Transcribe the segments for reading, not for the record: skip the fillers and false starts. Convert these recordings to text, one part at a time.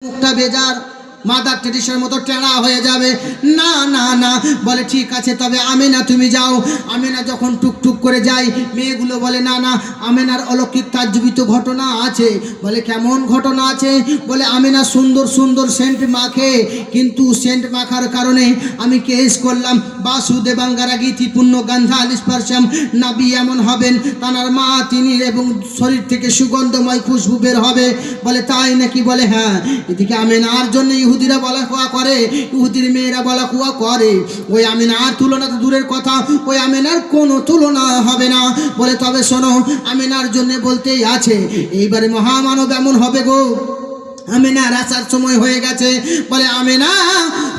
মুখটা বেজার মাদার টেরেসার মতো টেরা হয়ে যাবে। না না না, বলে ঠিক আছে, তবে আমেনা তুমি যাও। আমেনা যখন টুকটুক করে যায়, মেয়েগুলো বলে না না, আমেনার অলৌকিক তাজ্জবিত ঘটনা আছে। বলে কেমন ঘটনা আছে? বলে আমেনা সুন্দর সুন্দর সেন্ট মাখে, কিন্তু সেন্ট মাখার কারণে আমি কেস করলাম। বাসুদেবাঙ্গারাগীতি পূর্ণ গন্ধা স্পর্শম, নাবি এমন হবেন তানার মা তিনি, এবং শরীর থেকে সুগন্ধময় খুশবু বের হবে। বলে তাই নাকি? বলে হ্যাঁ। এদিকে আমেনার জন্য ইহুদিরা বলা কোয়া করে, ইহুদির মেয়েরা বলা কোয়া করে। ওই আমেনার তুলনা তো দূরের কথা, ওই আমেনার কোনো তুলনা হবে না। বলে তবে শোনো, আমেনার জন্য বলতেই আছে, এইবারে মহামানব এমন হবে গো। আমেনার আসার সময় হয়ে গেছে। বলে আমেনা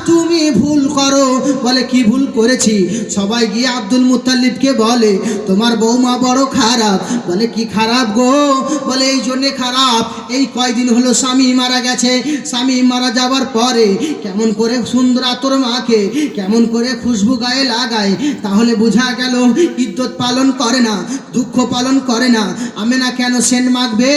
তুমি ভুল করো। বলে কি ভুল করেছি? সবাই গিয়ে আব্দুল মুত্তালিবকে বলে তোমার বৌমা বড় খারাপ। বলে কি খারাপ গো? বলে এই জন্যে খারাপ, এই কয়দিন হলো স্বামী মারা গেছে। স্বামী মারা যাওয়ার পরে কেমন করে সুন্দর আতর মাখে, কেমন করে খুশবু গায়ে লাগায়, তাহলে বোঝা গেল ইদ্যত পালন করে না, দুঃখ পালন করে না। আমেনা কেন সেন্ট মাখবে?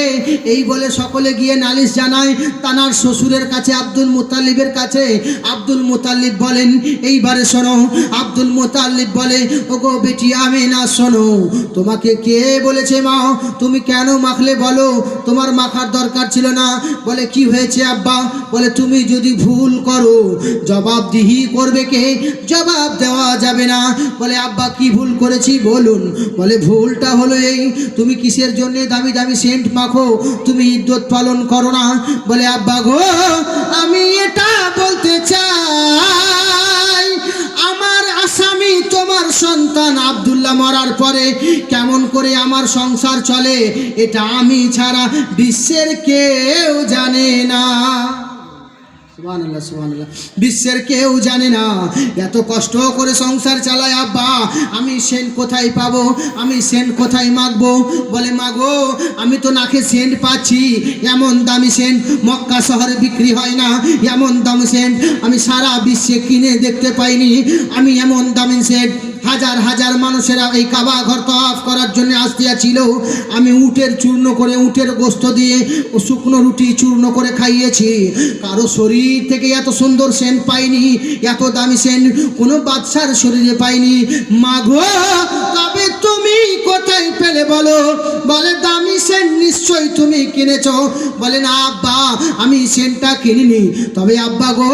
এই বলে সকলে গিয়ে নালিশ জানায় তানার শ্বশুরের কাছে, আব্দুল মুত্তালিবের কাছে। আব্দুল মুত্তালিব বলেন এইবারে শোনো। আব্দুল মুত্তালিব বলে ওগো বেটি আমেনা শোনো, তোমাকে কে বলেছে মা তুমি কেন মাখলে? বলো তোমার মাখার দরকার ছিল না। বলে কি হয়েছে আব্বা? বলে তুমি যদি ভুল করো জবাবদিহি করবে কে? জবাব দেওয়া যাবে না। বলে আব্বা কি ভুল করেছি বলুন। বলে ভুলটা হলো এই, তুমি কিসের জন্য দামি দামি সেন্ট মাখো? তুমি ইদ্যত পালন করো না। বলে আব্বা গো আমি এটা বলতে চাই, আমার আসামি তোমার সন্তান আব্দুল্লাহ মরার পরে কেমন করে আমার সংসার চলে, এটা আমি ছাড়া বিশ্বের কেউ জানে না। সুবহানাল্লাহ সুবহানাল্লাহ, বিশ্বের কেউ জানে না। এত কষ্ট করে সংসার চালায় আব্বা, আমি সেন্ট কোথায় পাবো? আমি সেন্ট কোথায় মাখবো? বলে মাগো আমি তো নাকে সেন্ট পাচ্ছি, এমন দামি সেন্ট মক্কা শহরে বিক্রি হয় না। এমন দামি সেন্ট আমি সারা বিশ্বে কিনে দেখতে পাইনি। আমি এমন দামি সেন্ট হাজার হাজার মানুষেরা এই কাবা ঘর তওয়াফ করার জন্য আসতেছিল। আমি উটের চূর্ণ করে, উটের গোস্ত দিয়ে ও শুকনো রুটি চূর্ণ করে খাইয়েছি। কারো শরীর থেকে এত সুন্দর সেন্ট পাইনি, এত দামি সেন্ট কোনো বাদশার শরীরে পাইনি। মাগো তবে তুমি কোথায় পেলে বলো? বলে দামি সেন্ট নিশ্চয়ই তুমি কিনেছ। বলে না আব্বা আমি সেন্টটা কিনিনি। তবে আব্বা গো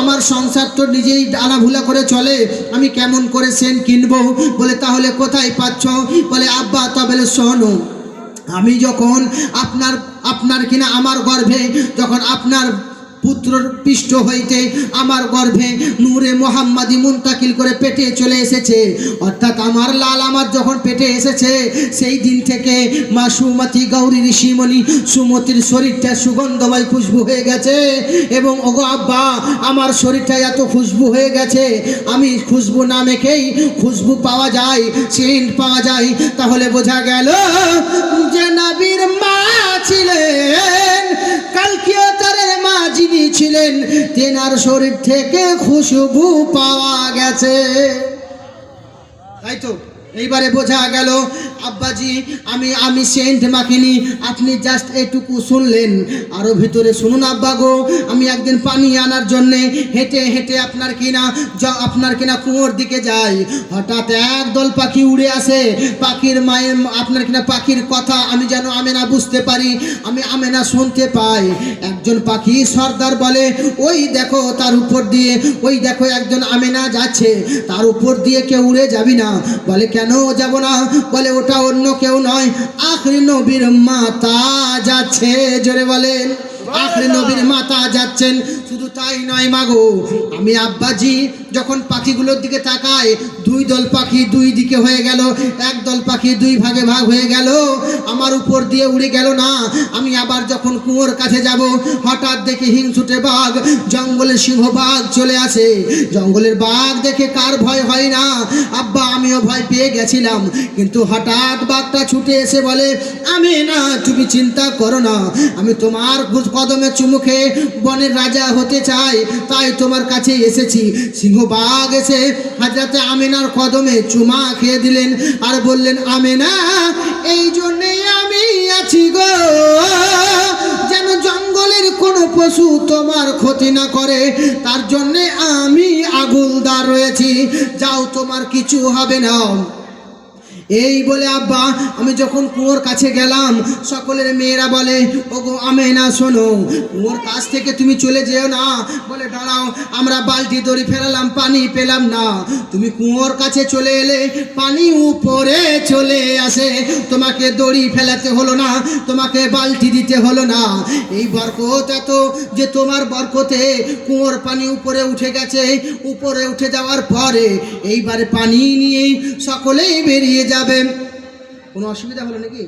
আমার সংসার তো নিজেই ডালাভুলা করে চলে, আমি কেমন করে সেন্ট কিনবো? বলে তাহলে কোথায় পাচ্ছ? বলে আব্বা তবে শোনো, আমি যখন আপনার কিনা আমার গর্ভে, যখন আপনার পুত্রর পৃষ্ঠ হইতে আমার গর্ভে নূরে মোহাম্মদী মুন্তাকিল করে পেটে চলে এসেছে, অর্থাৎ আমার লাল আমার যখন পেটে এসেছে, সেই দিন থেকে মা সুমতি গৌরী ঋষিমণি সুমতির শরীরটা সুগন্ধময় খুশবু হয়ে গেছে। এবং ওগো আব্বা আমার শরীরটা এত খুশবু হয়ে গেছে, আমি খুশবু না মেখেই খুশবু পাওয়া যায়, সেন্ট পাওয়া যায়। তাহলে বোঝা গেল যে নবীর মা ছিলেন, কালকিয়তারের মা যিনি ছিলেন, তেনার শরীর থেকে খুশবু পাওয়া গেছে। তাই তো এইবারে বোঝা গেল আব্বাজি আমি সেন্ট মাখিনি, আপনি জাস্ট এটুকু শুনলেন। আরও ভিতরে শুনুন আব্বা গো, আমি একদিন পানি আনার জন্যে হেঁটে হেঁটে আপনার কিনা কুয়োর দিকে যাই। হঠাৎ একদল পাখি উড়ে আসে। পাখির মায়ের আপনার কিনা পাখির কথা আমি যেন আমেনা বুঝতে পারি, আমি আমেনা শুনতে পাই। একজন পাখি সর্দার বলে ওই দেখো তার উপর দিয়ে, ওই দেখো একজন আমেনা যাচ্ছে, তার উপর দিয়ে কেউ উড়ে যাবি না। বলে কেন যাব না? বলে ওটা অন্য কেউ নয়, আখরি নবীর মাতা যাচ্ছে। জোরে বলেন আখরি নবীর মাতা যাচ্ছেন। শুধু তাই নয় মাগো, আমি আব্বাজি যখন পাখিগুলোর দিকে তাকাই, দুই দল পাখি দুই দিকে হয়ে গেল, এক দল পাখি দুই ভাগে ভাগ হয়ে গেল, আমার উপর দিয়ে উড়ে গেল না। আমি আবার যখন কুয়োর কাছে যাব, হঠাৎ দেখি হিংসুটে বাঘ, জঙ্গলের সিংহ বাঘ চলে আসে। জঙ্গলের বাঘ দেখে কার ভয় হয় না? আব্বা আমিও ভয় পেয়ে গেছিলাম, কিন্তু হঠাৎ বাঘটা ছুটে এসে বলে আমেনা তুমি চিন্তা করো না, আমি তোমার কদমে চুমু খেয়ে বনের রাজা হতে চাই, তাই তোমার কাছে এসেছি। সিংহবাগ এসে হযরত আমিনার কদমে চুমা খেয়ে দিলেন আর বললেন, আমিনা, এই জন্যেই আমি আছি গো, যেন জঙ্গলের কোনো পশু তোমার ক্ষতি না করে, তার জন্যে আমি আগুলদার রয়েছি, যাও তোমার কিছু হবে না। এই বলে আব্বা আমি যখন কুয়োর কাছে গেলাম, সকলের মেয়েরা বলে, ওগো আমেনা শোনো, কুয়োর কাছ থেকে তুমি চলে যেও না। বলে, দাঁড়াও, আমরা বালতি দড়ি ফেলালাম, পানি পেলাম না, তুমি কুয়োর কাছে চলে এলে, পানি উপরে চলে আসে, তোমাকে দড়ি ফেলাতে হলো না, তোমাকে বালতি দিতে হলো না। এই বরকত এত যে তোমার বরকতে কুয়োর পানি উপরে উঠে গেছে, উপরে উঠে যাওয়ার পরে এইবারে পানি নিয়ে সকলেই বেরিয়ে যাবে। কোনো অসুবিধা হলো নাকি?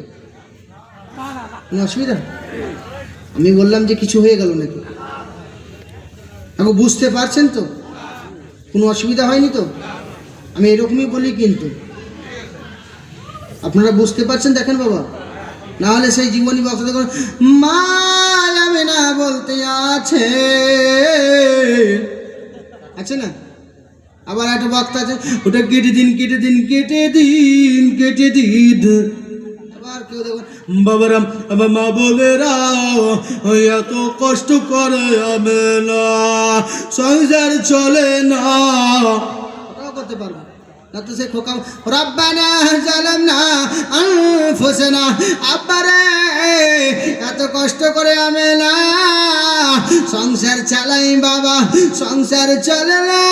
কোনো অসুবিধা? আমি বললাম যে কিছু হয়ে গেল নাকি? এখন বুঝতে পারছেন তো? কোনো অসুবিধা হয়নি তো? আমি এরকমই বলি, কিন্তু আপনারা বুঝতে পারছেন? দেখেন বাবা, না হলে সেই জীবনী বক্তা দেখুন, মা যাবে না বলতে আছে না? আবার একটা বক্তা আছে, ওটা কেটে দিন কেটে দিন কেটে দিন কেটে দিন। আবার কেউ দেখুন, বাবারাম আমার মা বোনেরা এত কষ্ট করে আমেনা, সংসার চলে না, ওটাও করতে পারবো না তো। সে খোকা, রব্বানা জালামনা আনফুসানা, আব্বারে এত কষ্ট করে আমেনা সংসার চালাই বাবা, সংসার চলে না,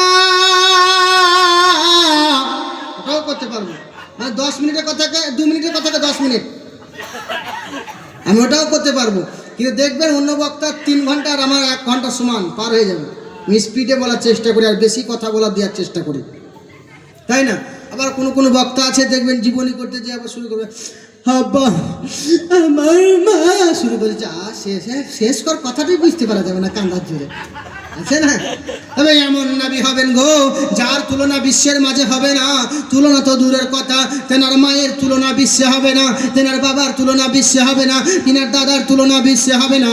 ওটাও করতে পারবো। মানে 10 মিনিটের কথাকে 2 মিনিটের কথাকে 10 মিনিট আমি ওটাও করতে পারবো। কিন্তু দেখবেন অন্য বক্তার 3 ঘন্টা আর আমার 1 ঘন্টা সমান পার হয়ে যাবে। আমি স্পিডে বলার চেষ্টা করি আর বেশি কথা বলার দেওয়ার চেষ্টা করি, তাই না? আবার কোনো বক্তা আছে দেখবেন জীবনী করতে যে আবার শুরু করবে, আব্বা আমার মা, শুরু করেছে, শেষ কর কথাটাই বুঝতে পারা যাবে না, কান্দার জোরে, আছে না? তবে এমন নবী হবেন গো যার তুলনা বিশ্বের মাঝে হবে না। তুলনা তো দূরের কথা, তেনার মায়ের তুলনা বিশ্বে হবে না, তেনার বাবার তুলনা বিশ্বে হবে না, তিনার দাদার তুলনা বিশ্বে হবে না।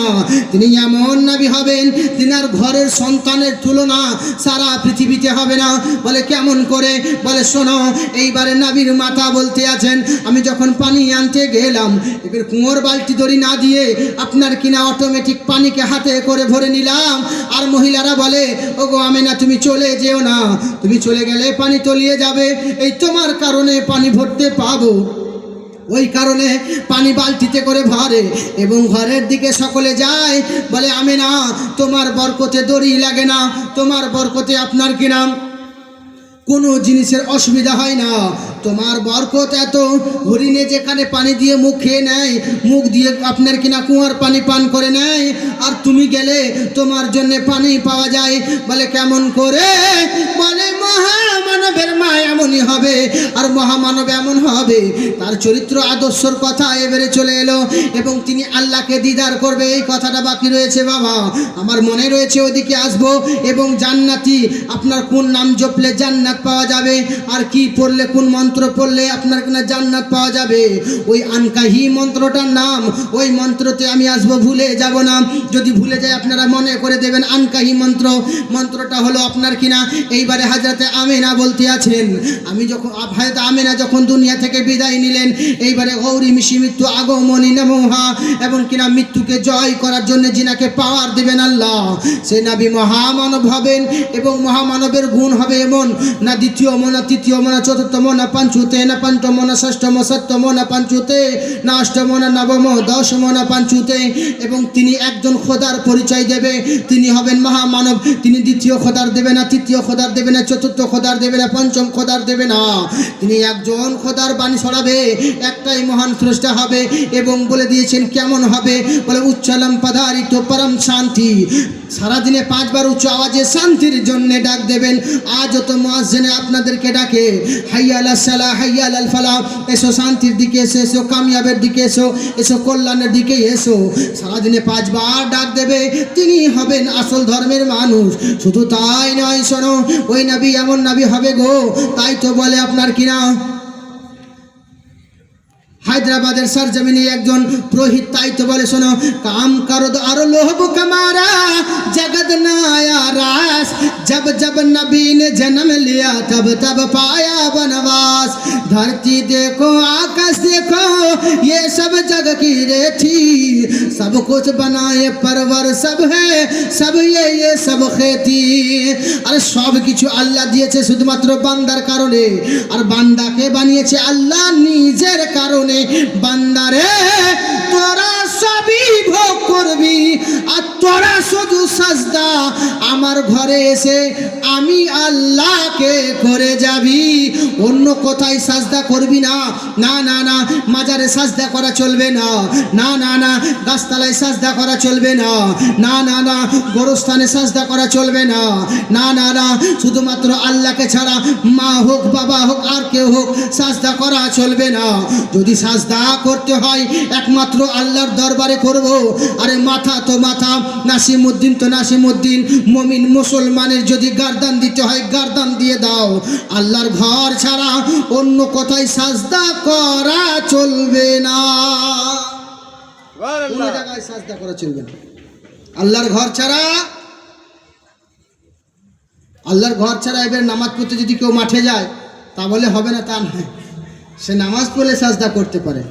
তিনি এমন নবী হবেন, তিনার ঘরের সন্তানের তুলনা সারা পৃথিবীতে হবে না। বলে কেমন করে? বলে শোনো, এইবারে নবীর মাতা বলতে আছেন, আমি যখন পানি আনতে গেলাম, এবার কুয়োর বালতি দড়ি না দিয়ে আপনার কিনা অটোমেটিক পানিকে হাতে করে ভরে নিলাম। আর মহিলারা বলে, ওগো আমেনা তুমি চলে যেও না, তুমি চলে গেলে পানি তলিয়ে যাবে, এই তোমার কারণে পানি ভরতে পাবো। ওই কারণে পানি বালতিতে করে ভরে এবং ঘরের দিকে সকলে যায়। বলে, আমেনা তোমার বরকতে দড়ি লাগে না, তোমার বরকতে আপনার কিনা কোনো জিনিসের অসুবিধা হয় না, তোমার বরকত এত, হরিণে যেখানে পানি দিয়ে মুখ খেয়ে নেয়, মুখ দিয়ে আপনার কিনা কুয়ার পানি পান করে নেয়, আর তুমি গেলে তোমার জন্য পানি পাওয়া যায়। বলে কেমন করে? বলে মহামানবের মা এমনই হবে, আর মহামানব এমন হবে, তার চরিত্র আদর্শর কথা এবারে চলে এলো এবং তিনি আল্লাহকে দিদার করবে। এই কথাটা বাকি রয়েছে বাবা, আমার মনে রয়েছে, ওদিকে আসবো। এবং জান্নাতি, আপনার কোন নাম জপলে জান্নাত পাওয়া যাবে, আর কি পড়লে, কোন মন্ত্র পড়লে আপনার কিনা জান্নাত পাওয়া যাবে, ওই আনকাহি মন্ত্রটার নাম, ওই মন্ত্রতে আমি আসবো, ভুলে যাব না। যদি ভুলে যায় আপনারা মনে করে দেবেন আনকাহি মন্ত্র। মন্ত্রটা হলো আপনার কিনা, এইবারে হযরতে আমিনা বলতে আছেন, আমি যখন হযরত আমিনা যখন দুনিয়া থেকে বিদায় নিলেন, এইবারে গৌরী মিশি মৃত্যু আগমনী নমহা, এবং কিনা মৃত্যুকে জয় করার জন্য যিনাকে পাওয়ার দেবেন আল্লাহ, সে নবী মহামানব হবেন। এবং মহামানবের গুণ হবে এমন, না দ্বিতীয় মো, না তৃতীয় মো, না চতুর্থ মো, না পঞ্চুতে, না পঞ্চম, না ষষ্ঠম, সপ্তম, না পঞ্চুতে, না অষ্টম, না নবম, দশম, না পঞ্চুতে। এবং তিনি একজন খোদার পরিচয় দেবে, তিনি হবেন মহামানব। তিনি দ্বিতীয় খোদার দেবে না, তৃতীয় খোদার দেবে না, চতুর্থ খোদার দেবে না, পঞ্চম খোদার দেবে না, তিনি একজন খোদার বাণী ছড়াবে, একটাই মহান স্রষ্টা হবে। এবং বলে দিয়েছেন কেমন হবে, বলে উচ্চালম পদারিত পরম শান্তি, সারাদিনে 5 বার উচ্চ আওয়াজে শান্তির জন্য ডাক দেবেন। আজ তো মুয়াজ্জিনে আপনাদেরকে ডাকে, হাইয়া আলাস সালাহ, হাইয়া আলাল ফালাহ, এসো শান্তির দিকে এসো, এসো কামিয়াবের দিকে এসো, এসো কল্যাণের দিকে এসো। সারাদিনে 5 বার ডাক দেবে, তিনি হবেন আসল ধর্মের মানুষ। শুধু তাই নয়, শোনো, ওই নবী এমন নবী হবে গো, তাই তো বলে আপনার কিনা হায়দ্রাবাদের সরজমিনে একজন পুরোহিত তাই তো বলে, শোনো, কাম করো আরো লোহব কামারা, জগৎ না जब जब नबी ने जन्म लिया तब तब पाया बनवास। धरती देखो आकाश देखो ये सब जग की रेठी, सब कुछ बनाए परवर सब है सब ये सब खेती। अरे सब কিছু আল্লাহ দিয়েছে শুধুমাত্র বান্দার কারণে, আর বান্দাকে বানিয়েছে আল্লাহ নিজের কারণে। বান্দারে তোরা সবই ভোগ করবি আর তোরা শুধু সাজদা আমার ঘরে এসে আমি আল্লাহকে করে যাবি, অন্য কোথায় সাজদা করবি না। না না না, মাজারে সাজদা করা চলবে না। না না না, গাছতলায় সাজদা করা চলবে না। না না না, গোরস্থানে সাজদা করা চলবে না। না না না, শুধুমাত্র আল্লাহকে ছাড়া মা হোক বাবা হোক আর কেউ হোক সাজদা করা চলবে না। যদি সাজদা করতে হয় একমাত্র আল্লাহর দরবারে করব। আরে মাথা তো মাথা, নাসিমউদ্দিন তো নাসিমউদ্দিন, মুমিন মুসলমানের যদি গার্দান দিতে হয় গার্দান দিয়ে দাও। আল্লাহর ঘর ছাড়া অন্য কোথায় সাজদা করা চলবে না। কোনো জায়গায় সাজদা করা চলবে না আল্লাহর ঘর ছাড়া। আল্লাহর ঘর ছাড়া এবার নামাজ পড়তে যদি কেউ মাঠে যায় তা বলে হবে না তা নয়, সে নামাজ পড়লে সাজদা করতে পারে,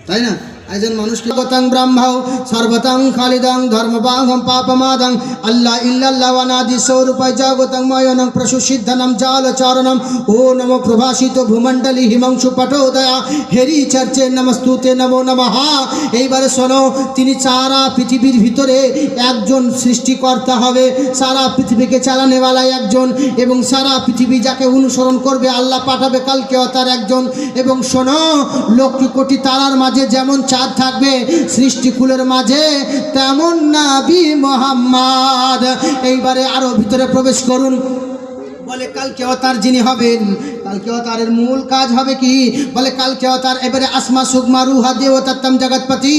তাই না? একজন মানুষকে গতং ব্রহ্মাও সর্বতং খালিদং ধর্মবাহম পাপমাদং আল্লাহ ইল্লাল্লাহ ওয়ানাদি স্বরূপায় জাগতং ময়নং প্রসুসিদ্ধনম জালচারণম ও নমো প্রভাসিত ভূমণ্ডলী হিমাংশু পটোদয়া হেরি চর্চে নমস্তুতে নমো নমঃ। এইবারে শোনো, তিনি সারা পৃথিবীর ভিতরে একজন সৃষ্টিকর্তা হবে, সারা পৃথিবীকে চালানেওয়ালা একজন, এবং সারা পৃথিবী যাকে অনুসরণ করবে আল্লাহ পাঠাবে কালকে তার একজন। এবং শোনো, লক্ষ কোটি তারার মাঝে যেমন চাঁদ থাকবে সৃষ্টিকুলের মাঝে তেমন নবী মুহাম্মদ। এইবারে আরো ভিতরে প্রবেশ করুন। বলে কালকে অবতার যিনি হবেন, কালকে অবতারের মূল কাজ হবে কি? বলে কালকে অবতার এবারে আসমা সুগমা রুহা দেবতাত্তম জগৎপতি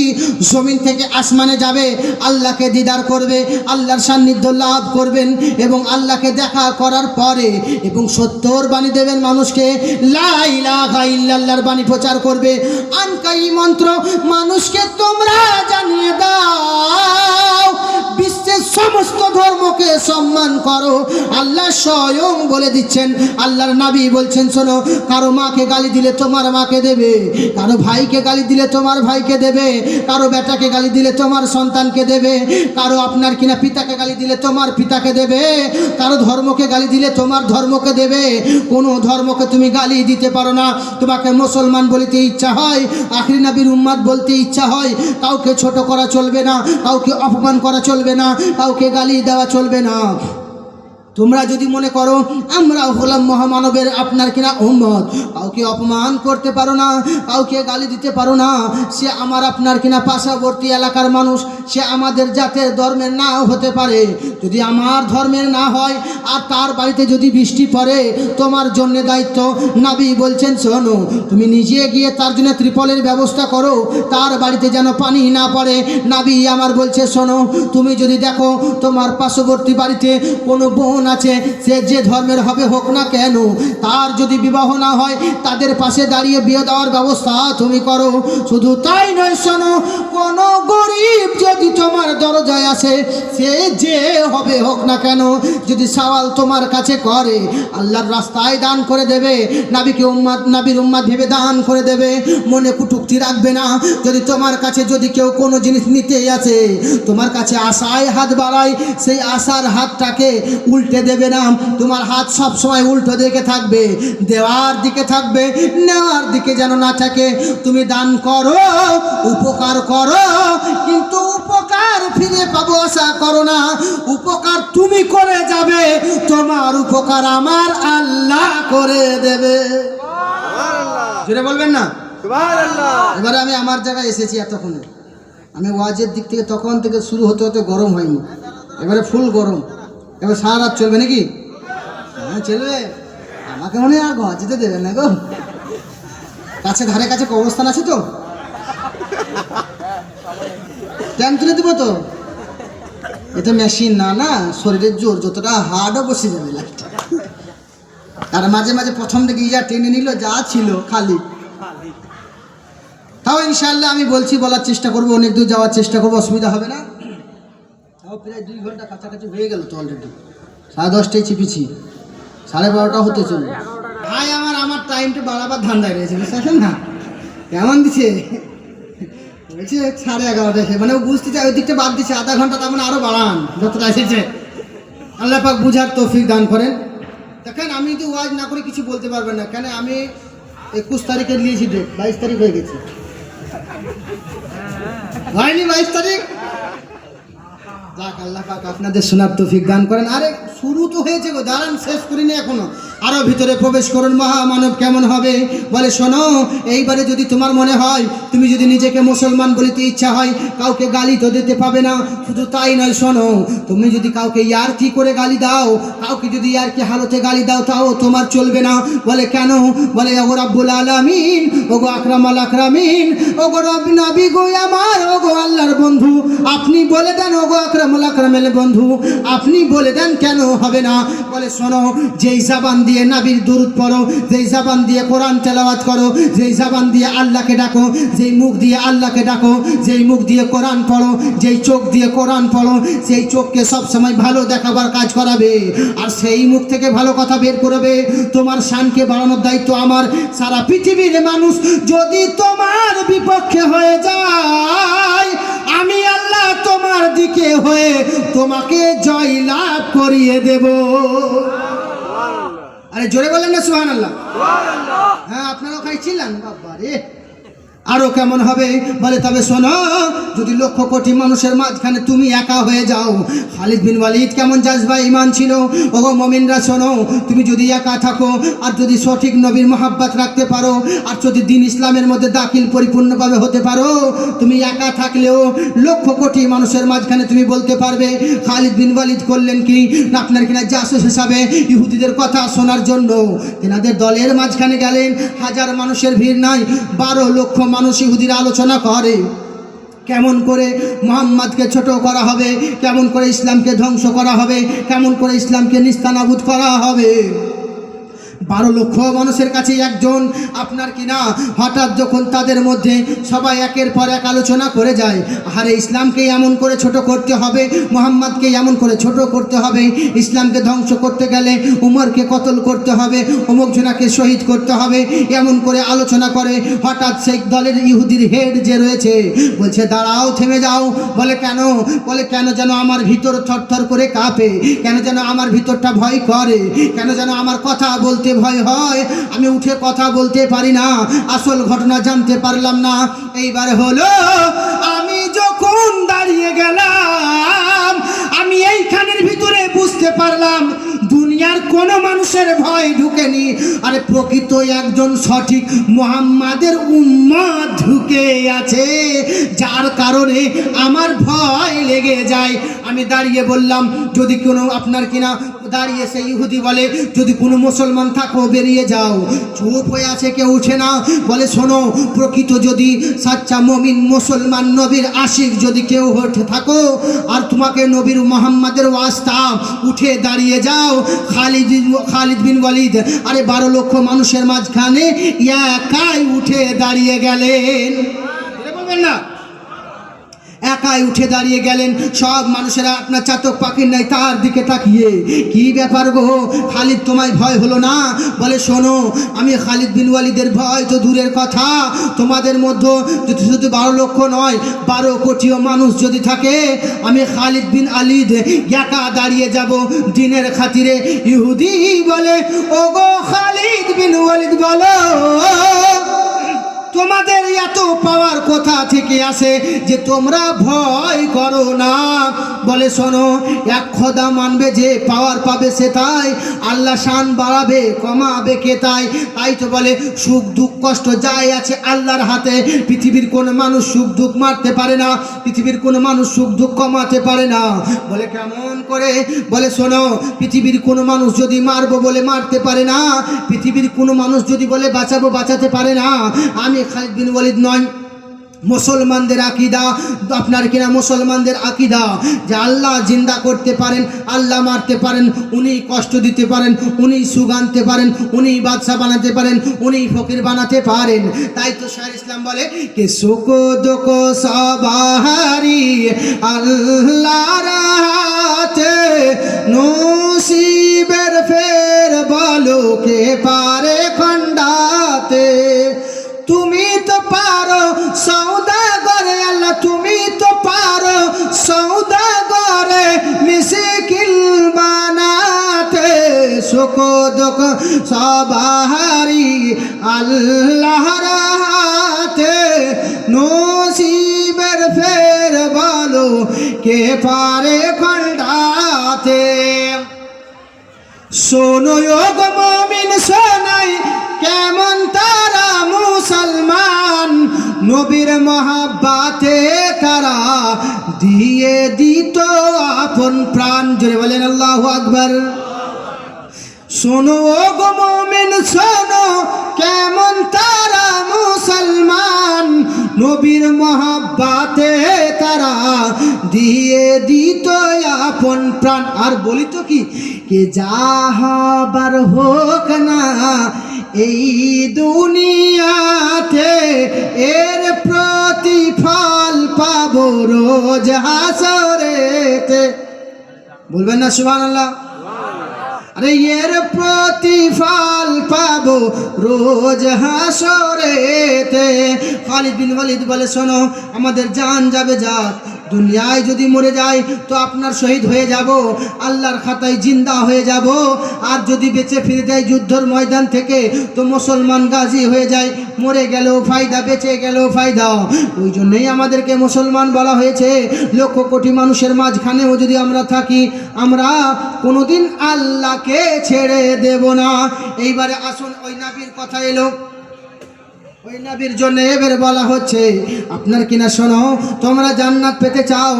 জমিন থেকে আসমানে যাবে, আল্লাহকে দিদার করবে, আল্লাহর সান্নিধ্য লাভ করবেন এবং আল্লাহকে দেখা করার পরে এবং সত্যর বাণী দেবেন মানুষকে, লা ইলাহা ইল্লাল্লাহর বাণী প্রচার করবে। আনকাই মন্ত্র মানুষকে তোমরা জানিয়ে দাও, বিশ্বের সমস্ত ধর্মকে সম্মান করো। আল্লাহ স্বয়ং বলে দিচ্ছেন, আল্লাহর নবী বলছেন, শোনো, কারো মাকে গালি দিলে তোমার মাকে দেবে, কারো ভাইকে গালি দিলে তোমার ভাইকে দেবে, কারো বেটাকে গালি দিলে তোমার সন্তানকে দেবে, কারো আপনার কিনা পিতাকে গালি দিলে তোমার পিতাকে দেবে, কারো ধর্মকে গালি দিলে তোমার ধর্মকে দেবে। কোনো ধর্মকে তুমি গালি দিতে পারো না। তোমাকে মুসলমান বলতে ইচ্ছা হয়, আখরি নবীর উম্মত বলতে ইচ্ছা হয়, কাউকে ছোট করা চলবে না, কাউকে অপমান করা চলবে না, কাউকে গালি দেওয়া চলবে না। তোমরা যদি মনে করো আমরা হলাম মহামানবের আপনার কিনা উম্মত, কাউকে অপমান করতে পারো না, কাউকে গালি দিতে পারো না। সে আমার আপনার কিনা পার্শ্ববর্তী এলাকার মানুষ, সে আমাদের জাতের ধর্মের নাও হতে পারে। যদি আমার ধর্মের না হয় আর তার বাড়িতে যদি বৃষ্টি পড়ে, তোমার জন্য দায়িত্ব। নবী বলছেন, শোনো, তুমি নিজে গিয়ে তার জন্য ত্রিপলের ব্যবস্থা করো, তার বাড়িতে যেন পানি না পড়ে। নবী আমার বলছে, শোনো, তুমি যদি দেখো তোমার পার্শ্ববর্তী বাড়িতে কোনো বোন আছে, সে যে ধর্মের হবে হোক না কেন, তার যদি বিবাহ না হয় তাদের পাশে দাঁড়িয়ে বিয়ে দেওয়ার ব্যবস্থা তুমি করো। শুধু তাই নয়, শোনো, কোনো গরিব যদি তোমার দরজায় আসে, সে যে হবে হোক না কেন, যদি সওয়াল তোমার কাছে করে, আল্লাহর রাস্তায় দান করে দেবে, নবীকে উম্মত নবীর উম্মত ভেবে দান করে দেবে, মনে কুটুক্তি রাখবে না। যদি তোমার কাছে যদি কেউ কোনো জিনিস নিতে আসে, তোমার কাছে আশায় হাত বাড়ায়, সেই আশার হাতটাকে উল্টে দেবে না। তোমার হাত সব সময় উল্টো দিকে থাকবে, দেওয়ার দিকে থাকবে, নেওয়ার দিকে যেন না থাকে। তুমি দান করো, উপকার করো, কিন্তু উপকার ফিরে পাবো আশা করো না। উপকার তুমি করে যাবে, তোমার উপকার আমার আল্লাহ করে দেবে। জোরে বলবেন না সুবহানাল্লাহ। এবারে আমি আমার জায়গায় এসেছি, এতক্ষণে আমি ওয়াজের দিক থেকে তখন থেকে শুরু হতে হতে গরম হয়নি, এবারে ফুল গরম। এবার সারা রাত চলবে নাকি? হ্যাঁ চলবে। আমাকে মনে হয় আর ঘর যেতে দেবেন না গো, কাছে ধারে কাছে কবরস্থান আছে তো, ট্যাঙ্ক তুলে দেবো তো। এটা মেশিন না, না শরীরের জোর যতটা হার্ডও বসে যাবে লাইটটা। আর মাঝে মাঝে প্রথম দিকে ইয়া টেনে নিল, যা ছিল খালি। তাও ইনশাআল্লাহ আমি বলছি, বলার চেষ্টা করবো, অনেক দূর যাওয়ার চেষ্টা করবো, অসুবিধা হবে না। তাও প্রায় 2 ঘন্টা কাছাকাছি হয়ে গেল তো অলরেডি। 10:30 চিপিছি, 12:30 হতে চলবে। ভাই আমার টাইমটা বাড়াবার ধান্দায় রয়েছে, বুঝতে না কেমন দিচ্ছে বলছে 11:30 মানে ও বুঝতে চাই ওই দিকটা বাদ দিচ্ছে আধা ঘন্টা, তার মানে আরও বাড়ান যতটা এসেছে। আল্লাহ পাক বুঝার তৌফিক দান করেন। দেখেন আমি যদি ওয়াজ না করে কিছু বলতে পারবেন না, কেন আমি 21 তারিখে নিয়েছি ডেট, 22 তারিখ হয়ে গেছে, হয়নি 22 তারিখ। যাক আল্লাহ পাক আপনাদের শোনার তৌফিক দান করেন। আরে শুরু তো হয়েছে গো, দাঁড়ান শেষ করিনি এখনো, আরও ভিতরে প্রবেশ করুন। মহামানব কেমন হবে বলে শোনো, এইবারে যদি তোমার মনে হয় তুমি যদি নিজেকে মুসলমান বলিতে ইচ্ছা হয়, কাউকে গালি তো দিতে পাবে না। শুধু তাই নয়, শোনো, তুমি যদি কাউকে ইয়ার্কি করে গালি দাও, কাউকে যদি ইয়ার্কি হালতে গালি দাও, তাও তোমার চলবে না। বলে কেন? বলে ওগো রাব্বুল আলামিন, ওগো আকরামাল আকরামিন, ওগো রব নবী গো আমার, ওগো আল্লাহর বন্ধু, আপনি বলে দেন, ওগো আকরামাল আকরামের বন্ধু আপনি বলে দেন, কেন হবে না? বলে শোনো, যেই জবান দিয়ে নবীর দুরূদ পড়ো, যেই জবান দিয়ে কোরআন তেলাওয়াত করো, যেই জবান দিয়ে আল্লাহকে ডাকো, যেই মুখ দিয়ে আল্লাহকে ডাকো, যেই মুখ দিয়ে কোরআন পড়ো, যেই চোখ দিয়ে কোরআন পড়ো, সেই চোখকে সবসময় ভালো দেখাবার কাজ করাবে, আর সেই মুখ থেকে ভালো কথা বের করবে। তোমার শানকে বাড়ানোর দায়িত্ব আমার। সারা পৃথিবীর মানুষ যদি তোমার বিপক্ষে হয়ে যায়, আমি আল্লাহ তোমার দিকে হয়ে তোমাকে জয় লাভ করিয়ে দেব। আরে জোরে বলেন না সুবহানাল্লাহ। হ্যাঁ আপনারাও খাইছিলেন বাবা রে, আরো কেমন হবে? বলে তবে শোনো, যদি লক্ষ কোটি মানুষের মাঝখানে তুমি একা হয়ে যাও, খালিদ বিন ওয়ালিদ কেমন জাজবা ঈমান ছিল। ওগো মুমিনরা শোনো, তুমি যদি একা থাকো, আর যদি সঠিক নবীর মহব্বত রাখতে পারো, আর যদি দ্বীন ইসলামের মধ্যে দাখিল পরিপূর্ণভাবে হতে পারো, তুমি একা থাকলেও লক্ষ কোটি মানুষের মাঝখানে তুমি বলতে পারবে খালিদ বিন ওয়ালিদ করলেন কি না আপনার কিনা জাসুস হিসাবে ইহুদিদের কথা শোনার জন্য তেনাদের দলের মাঝখানে গেলেন। হাজার মানুষের ভিড় নাই, 12 লক্ষ মানুষ ইহুদিরা আলোচনা করে কেমন করে মুহাম্মদকে ছোট করা হবে, কেমন করে ইসলামকে ধ্বংস করা হবে, কেমন করে ইসলামকে নিস্তানাবুদ করা হবে। 12 লক্ষ মানুষের কাছে একজন আপনার কিনা হঠাৎ যখন তাদের মধ্যে সবাই একের পর এক আলোচনা করে যায়, আরে ইসলামকে এমন করে ছোট করতে হবে, মুহাম্মদকে এমন করে ছোট করতে হবে, ইসলামকে ধ্বংস করতে গেলে উমরকে কতল করতে হবে, অমুক জনাকে শহীদ করতে হবে, এমন করে আলোচনা করে। হঠাৎ সেই দলের ইহুদির হেড যে রয়েছে বলছে দাঁড়াও, থেমে যাও। বলে কেন? বলে কেন যেন আমার ভিতর থরথর করে কাঁপে, কেন যেন আমার ভিতরটা ভয় করে, কেন যেন আমার কথা বলতে ভয় হয়, আমি উঠে কথা বলতে পারি না, আসল ঘটনা জানতে পারলাম না। এইবার হলো আমি যখন দাঁড়িয়ে গেলাম, আমি এইখানের ভিতরে বুঝতে পারলাম দুনিয়ার কোনো মানুষের ভয় ঢুকেনি, আরে প্রকৃত একজন সঠিক মুহাম্মাদের উম্মত ঢুকে আছে, যার কারণে আমার ভয় লেগে যায়। আমি দাঁড়িয়ে বললাম, যদি কোনো আপনার কিনা দাঁড়িয়ে সে ইহুদি বলে যদি কোনো মুসলমান থাকো বেরিয়ে যাও। চুপ হয়ে আছে, কেউ উঠে না। বলে শোনো, প্রকৃত যদি সাচ্চা মুমিন মুসলমান নবীর আশিক যদি কেউ হতে থাকো, আর তোমাকে নবীর মুহাম্মাদের ওয়াস্তা, উঠে দাঁড়িয়ে যাও। খালিদ বিন ওয়ালিদ আরে 12 লক্ষ মানুষের মাঝখানে একাই উঠে দাঁড়িয়ে গেলেন। বলবেন না, একাই উঠে দাঁড়িয়ে গেলেন। সব মানুষেরা আপনার চাতক পাখির নাই তার দিকে তাকিয়ে, কি ব্যাপার গো খালিদ, তোমায় ভয় হলো না? বলে শোনো, আমি খালিদ বিন ওয়ালিদের ভয় তো দূরের কথা, তোমাদের মধ্যে যদি শুধু 12 লক্ষ নয় 12 কোটিও মানুষ যদি থাকে, আমি খালিদ বিন ওয়ালিদ একা দাঁড়িয়ে যাব দিনের খাতিরে। ইহুদি বলে ওগো খালিদ বিন ওয়ালিদ বলো, তোমাদের এত পাওয়ার কোথা থেকে আসে যে তোমরা ভয় করো না? বলে শোনো, এক খোদা মানবে যে পাওয়ার পাবে সে তাই, আল্লাহ শান বাড়াবে কমাবে কে তাই। তাই তো বলে সুখ দুঃখ কষ্ট যাই আছে আল্লাহর হাতে। পৃথিবীর কোনো মানুষ সুখ দুঃখ মারতে পারে না, পৃথিবীর কোনো মানুষ সুখ দুঃখ কমাতে পারে না। বলে কেমন করে? বলে শোনো, পৃথিবীর কোনো মানুষ যদি মারবো বলে মারতে পারে না, পৃথিবীর কোনো মানুষ যদি বলে বাঁচাবো বাঁচাতে পারে না। আমি খালিদ বিন ওয়ালিদ নয়, মুসলমানদের আকীদা আপনার কিনা মুসলমানদের আকীদা যে আল্লাহ জিন্দা করতে পারেন, আল্লাহ মারতে পারেন, উনি কষ্ট দিতে পারেন, উনি সুখ আনতে পারেন, উনি বাদশা বানাতে পারেন, উনি ফকির বানাতে পারেন। তাই তো শাহ ইসলাম বলে কে সুখ দুঃখ সবারি আল্লাহর হাতে, নসি সুখ দুঃখ সবারই আল্লাহর হাতে, নসিবের ফের বলো কে পারে খণ্ডাতে। শোনো গো মুমিন শোনাই কেমন তারা মুসলমান, নবীর মহাব্বাতে তারা দিয়ে দিত আপন প্রাণ। জোরে বলেন আল্লাহু আকবার। শোনো গো মুমিন শোনো কেমন তারা মুসলমান, নবীর মহাব্বাতে তারা দিয়ে দিত আপন প্রাণ। আর বলি তো কি কে যাহাবার হোক না এই দুনিয়াতে, এর প্রতিফল পাবো রোজ হাসরেতে। বলবেন না সুবহানাল্লাহ? আরে এর প্রতিফল পাবো রোজ হাসরেতে। খালিদ বিন ওয়ালিদ বলে শোনো আমাদের জান যাবে যাক, দুনিয়ায় যদি মরে যায় তো আপনার শহীদ হয়ে যাব, আল্লাহর খাতায় জিন্দা হয়ে যাব। আর যদি বেঁচে ফিরে যায় যুদ্ধের ময়দান থেকে তো মুসলমান গাজী হয়ে যায়, মরে গেলেও ফায়দা বেঁচে গেলেও ফায়দা। ওই জন্যই আমাদেরকে মুসলমান বলা হয়েছে। লক্ষ কোটি মানুষের মাঝখানেও যদি আমরা থাকি, আমরা কোনোদিন আল্লাহকে ছেড়ে দেব না। এইবারে আসুন ওই নবীর কথা এলো, ওই নবীর জন্য এবারে বলা হচ্ছে আপনার কিনা শোনো তোমরা জান্নাত পেতে চাও,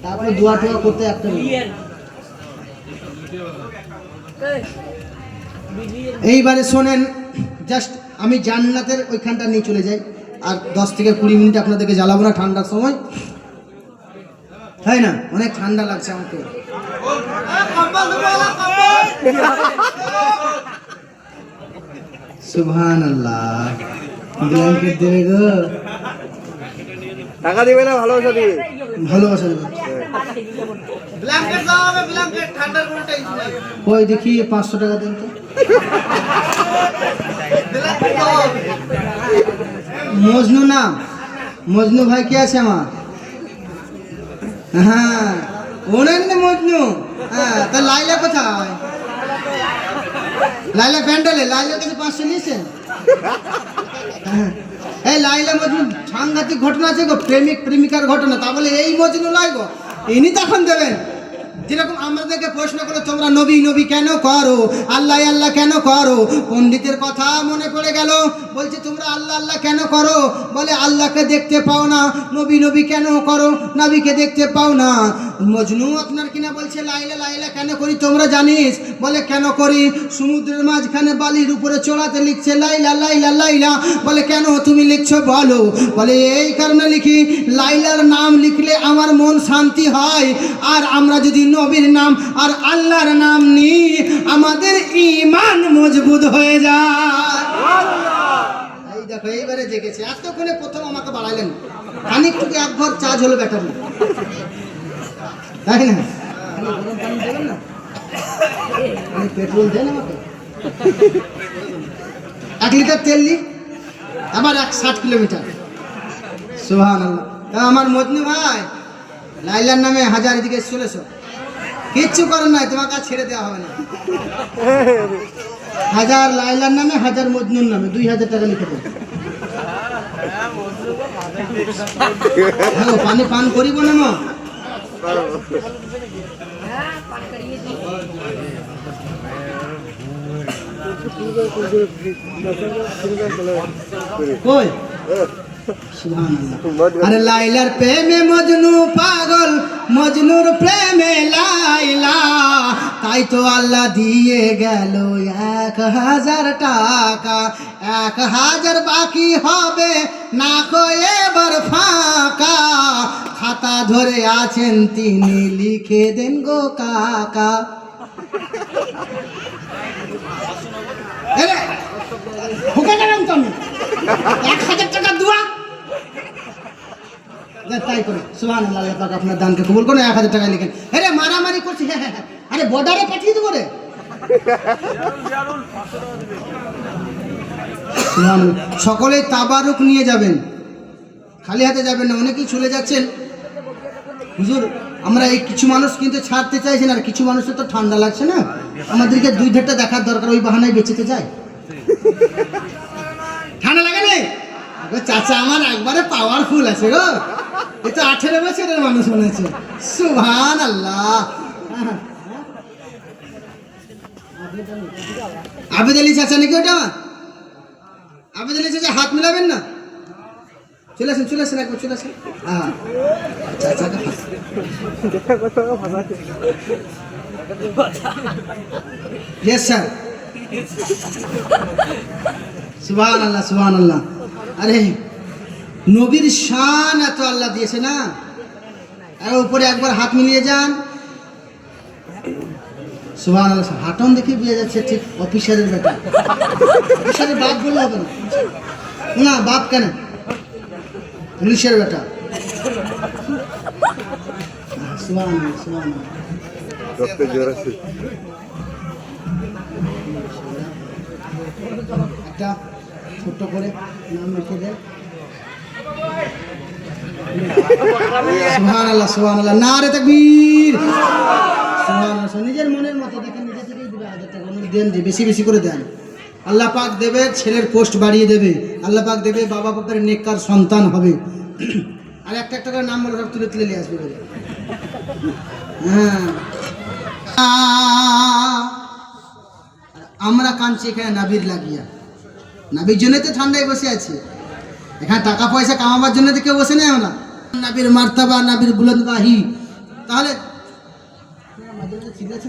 তারপরে দোয়া টোয়া করতে একটা এইবারে শোনেন, জাস্ট আমি জান্নাতের ওইখানটা নিয়ে চলে যাই, আর 10 থেকে 20 মিনিট আপনাদেরকে জ্বালাবো না ঠান্ডার সময়, তাই না? অনেক ঠান্ডা লাগছে আমাকে। সুবহানাল্লাহ। ব্ল্যাঙ্কেট দেবে গো, টাকা দিবে না ভালোবাসা দিবে? ভালোবাসা দেবে। ব্ল্যাঙ্কেট দাও, হবে ব্ল্যাঙ্কেট ঠান্ডার কোনো টেনশন নাই। ওই দেখি 500 টাকা দেন তো। মজনু না, মজনু ভাই কে আছে আমার? হ্যাঁ ওনার না মজনু। হ্যাঁ তা লাইলা কোথায়? লাইলা প্যান্ডেলে, লাইলার কাছে 500 নিয়েছেন? হ্যাঁ এই লাইলা মজনু সাংঘাতিক ঘটনা আছে গো, প্রেমিক প্রেমিকার ঘটনা। তা বলে এই মজনু নয় গো, ইনি তখন দেবেন। যেরকম আমাদেরকে প্রশ্ন করে তোমরা নবী নবী কেন করো, আল্লাহ আল্লাহ কেন করো, পণ্ডিতের কথা মনে পড়ে গেল, বলছে তোমরা আল্লাহ আল্লাহ কেন করো? বলে আল্লাহকে দেখতে পাও না। নবী নবী কেন করো? নবীকে দেখতে পাও না। মজনু আপনার কিনা বলছে লাইলা লাইলা কেন করি তোমরা জানিস? বলে কেন করি? সমুদ্রের মাঝখানে বালির উপরে চড়াতে লিখছে লাইলা লাইলা লাইলা। বলে কেন তুমি লিখছো বলো? বলে এই কারণে লিখি, লাইলার নাম লিখলে আমার মন শান্তি হয়, আর আমরা যদি নবীর নাম আর আল্লাহর নাম নিই আমাদের ঈমান মজবুত হয়ে যায়। এই দেখো এইবারে জেগেছে, এতক্ষণে প্রথম আমাকে বাড়াইলেন, খানিকটুকু এক ঘর চার্জ হলো ব্যাটারি, তাই না? গরম পানি দেবেন না, পেট্রোল দেন আমাকে, 1 লিটার তেল নি, আবার 60 কিলোমিটার। সুবহানাল্লাহ। তা আমার মজনু ভাই লাইলার নামে 1000 এদিকে চলেছো, কিচ্ছু করার নাই, তোমাকে আর ছেড়ে দেওয়া হবে না। 1000 লাইলার নামে, 1000 মজনুর নামে, 2000 টাকা লিখে দেবো। পানি পান করিব না মা। কই আরে লাইলার প্রেমে মজনু পাগল, মজনুর প্রেমে লাইলা, তাই তো আল্লাহ দিয়ে গেল 1000 টাকা। 1000 বাকি হবে না এবার ফাঁকা, খাতা ধরে আছেন তিনি লিখে দেন গো কাকা। হুকে গেলাম তো আমি, 1000 টাকা দোয়া তাই করে। সুবহানাল্লাহ, আল্লাহ পাক আপনার দানকে কবুল করুন। 1000 টাকা লিখেন। আরে মারামারি করছি, হ্যাঁ হ্যাঁ, আরে বর্ডারে পাঠিয়ে দেবো রে। সকলেই তাবারুক নিয়ে যাবেন, খালি হাতে যাবেন না। অনেকেই চলে যাচ্ছেন, হুজুর আমরা এই কিছু মানুষ কিন্তু ছাড়তে চাইছেন, আর কিছু মানুষের তো ঠান্ডা লাগছে না, আমাদেরকে দুই ধারটা দেখার দরকার, ওই বাহানায় বেঁচেতে যায়। ঠান্ডা লাগে না? চাচা আমার একবারে পাওয়ারফুল আছে গো, এ তো 18 বছরের মানুষ মনে হচ্ছে। সুবহানাল্লাহ। আবেদ আলী চাচা নাকি ওটা? আবেদ আলী চাচা হাত মিলাবেন না? চলে আসেন একবার, চলে আসেন। হ্যাঁ চাচাকে ইয়েস স্যার। সুবহানাল্লাহ সুবহানাল্লাহ। আরে নবীর শান এত আল্লাহ দিয়েছে না, আর উপরে একবার হাত মিলিয়ে যান। সুবহানাল্লাহ। হাঁটন দেখে বিয়ে যাচ্ছে, ঠিক অফিসারের বেটা। অফিসারের বাপ বললে হবে না, না বাপ কেন, পুলিশের বেটা। সুবহানাল্লাহ সুবহানাল্লাহ। একটা ছোট্ট করে নাম লিখে দেয়। সুবহানাল্লাহ সুবহানাল্লাহ, নারে তাকবীর। সুবহানাল্লাহ। নিজের মনের মতো দেখেন, নিজে থেকেই দেবে 1000 টাকা দেন, যে বেশি বেশি করে দেন। আল্লাহ পাক দেবে ছেলের পোস্ট বাড়িয়ে দেবে, আল্লাহ পাক দেবে বাবা বাপের নেককার সন্তান হবে। আর একটা একটা করে নাম বলে সব তুলে তুলে নিয়ে আসবে। হ্যাঁ আমরা কাঁদছি এখানে নাবির লাগিয়া, নাবির জন্য তো ঠান্ডায় বসে আছি। এখানে টাকা পয়সা কামাবার জন্য তো কেউ বসে নেই আমরা। নাবির মার্তাবা, নাবির বুলন্দগাহি। তাহলে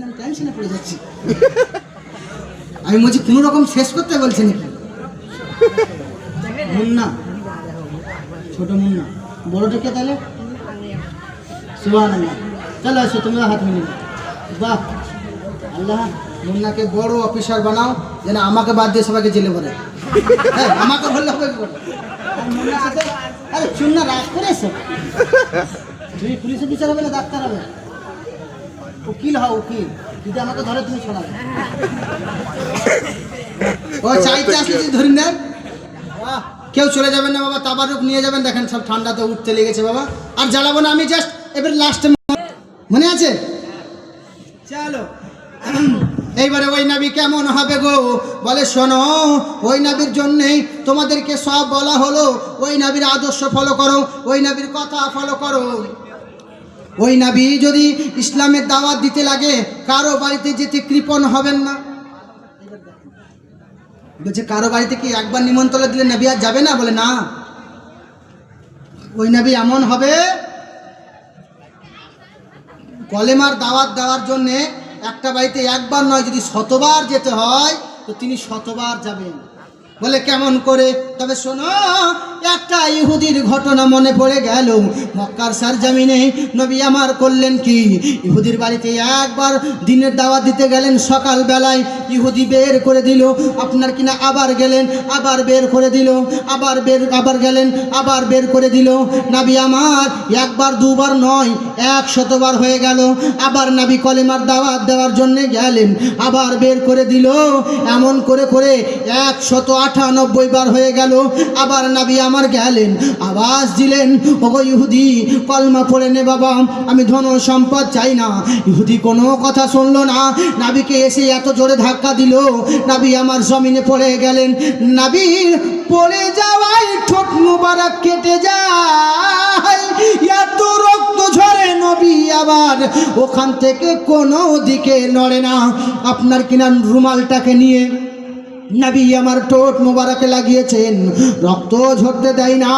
আমি টেনশনে পড়ে যাচ্ছি, আমি বলছি কোনো রকম শেষ করতে বলছে নাকি? মুন্না, ছোট মুন্না, বড়টা কে তাহলে? সুবহানাল্লাহ। চলো আসো তোমরা হাত মিলিয়ে। বাহ, আল্লাহ মুন্নাকে বড় অফিসার বানাও, যেন আমাকে বাদ দিয়ে সবাইকে জেলে ভরে। হ্যাঁ আমাকে বললে হবে। মুন্নার সাথে আরে চুন্না রাগ করেছো, তুমি পুলিশ অফিসার হবে না ডাক্তার হবে? উকিল হও, উকিল। যদি আমাকে ধরে তুমি ছড়াবে। ও চাইতে আসলে যদি ধরি নেন। কেউ চলে যাবেন না বাবা, তাবারুক নিয়ে যাবেন। দেখেন সব ঠান্ডা তো উঠতে লেগেছে বাবা, আর জ্বালাবো না। আমি জাস্ট এবার লাস্টে, মনে আছে? চলো এইবারে ওই নবী কেমন হবে গো? বলে শোনো, ওই নবীর জন্যেই তোমাদেরকে সব বলা হলো। ওই নবীর আদর্শ ফলো করো, ওই নবীর কথা ফলো করো। ওই নবী যদি ইসলামের দাওয়াত দিতে লাগে, কারো বাড়িতে যেতে কৃপণ হবেন না। বলছে কারো বাড়িতে কি একবার নিমন্ত্রণ দিলে নবী আর যাবে না? বলে না, ওই নবী এমন হবে, কলেমার দাওয়াত দেওয়ার জন্যে একটা বাড়িতে একবার নয়, যদি 100বার যেতে হয় তো তিনি 100বার যাবেন। বলে কেমন করে? তবে শোনো, একটা ইহুদির ঘটনা মনে পড়ে গেল। মক্কার সরজমিনে নবী আমার করলেন কি, ইহুদির বাড়িতে একবার দিনের দাওয়াত দিতে গেলেন। সকাল বেলায় ইহুদি বের করে দিল, আপনার কিনা আবার গেলেন, আবার বের করে দিল, আবার গেলেন, আবার বের করে দিল। নবী আমার একবার দুবার নয়, 100বার হয়ে গেল। আবার নবী কলেমার দাওয়াত দেওয়ার জন্য গেলেন, আবার বের করে দিল। এমন করে করে 198 বার হয়ে গেল। আবার নবী আমার গেলেন, আওয়াজ দিলেন, ওগো ইহুদি কলমা পড়ে নে বাবা, আমি ধন সম্পদ চাই না। ইহুদি কোনো কথা শুনলো না, নবীকে এসে এত জোরে ধাক্কা দিল, নবী আমার জমিনে পড়ে গেলেন। নবীর পড়ে যাওয়ায় ঠোঁট মুবারক কেটে যায়, এত রক্ত ঝরে, নবী আবার ওখান থেকে কোনো দিকে নড়ে না। আপনার কিনা রুমালটাকে নিয়ে নবী আমার ঠোঁট মোবারকে লাগিয়েছেন, রক্ত ঝরতে দেয় না।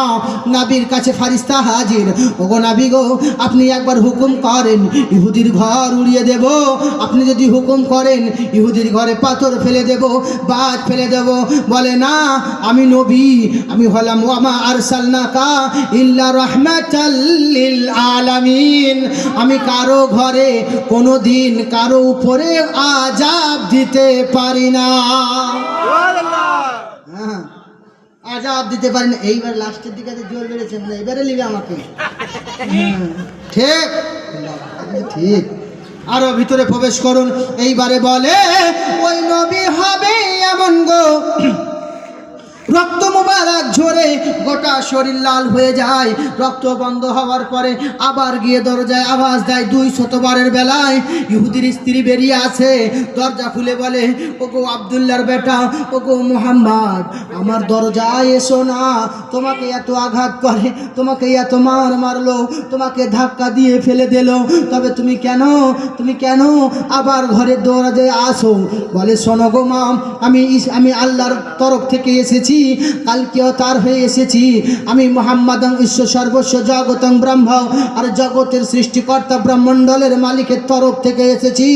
নবীর কাছে ফারিস্তা হাজির, ওগো নবী গো, আপনি একবার হুকুম করেন, ইহুদির ঘর উড়িয়ে দেব। আপনি যদি হুকুম করেন, ইহুদির ঘরে পাথর ফেলে দেব, বাজ ফেলে দেব। বলে না, আমি নবী, আমি হলাম ওয়ামা আরসালনাকা ইল্লা রাহমাতাল লিল আলামিন। আমি কারো ঘরে কোনো দিন কারো উপরে আযাব দিতে পারি না। হ্যাঁ, আযাব দিতে পারি না। এইবার লাস্টের দিকে জোর বেড়েছে, মানে এবারে নিবে আমাকে। ঠিক ঠিক, আরো ভিতরে প্রবেশ করুন। এইবারে বলে ওই নবী হবে এমন গো, ঝরে গোটা শরীর লাল হয়ে যায়। রক্ত বন্ধ হওয়ার পরে আবার গিয়ে দরজায় আওয়াজ দেয় 200 বেলায়। ইহুদির স্ত্রী বেরিয়ে আছে, দরজা খুলে বলে, ওগো আব্দুল্লাহর বেটা, ওগো মুহাম্মদ, আমার দরজায় এসো না। তোমাকে এত আঘাত করে, তোমাকে এত মার মারলো, তোমাকে ধাক্কা দিয়ে ফেলে দিল, তবে তুমি কেন আবার ঘরের দরজায় আসো? বলে, শোনো গো মা, আমি আল্লাহর তরফ থেকে এসেছি, কালকেও তার হয়ে এসেছি। আমি মুহাম্মাদং ঈশ্বর সর্বস্ব জগতং ব্রহ্ম, আর জগতের সৃষ্টিকর্তা ব্রহ্মণ্ডলের মালিকের তরফ থেকে এসেছি।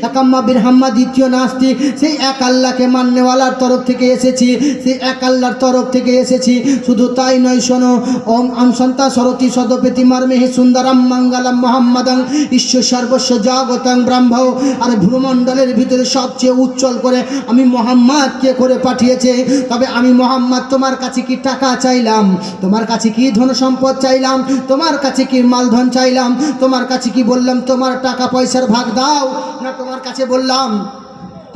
একাম্মা বিরহাম্মা, দ্বিতীয় নাস্তিক, সেই এক আল্লাহকে মাননেওয়ালার তরফ থেকে এসেছি, সেই এক আল্লাহর তরফ থেকে এসেছি। শুধু তাই নয়, শোনো, ওম আমসন্তা সরতি সদপেতি মর্মেহি সুন্দরম মঙ্গলম মুহাম্মাদং ঈশ্বর সর্বস্ব জগতং ব্রহ্ম, আর ভূমণ্ডলের ভিতরে সবচেয়ে উজ্জ্বল করে আমি মুহাম্মাদকে করে পাঠিয়েছে। তবে আমি মুহাম্মদ তোমার কাছে কি টাকা চাইলাম? তোমার কাছে কি ধন সম্পদ চাইলাম? তোমার কাছে কি মালধন চাইলাম? তোমার কাছে কি বললাম তোমার টাকা পয়সার ভাগ দাও? না তোমার কাছে বললাম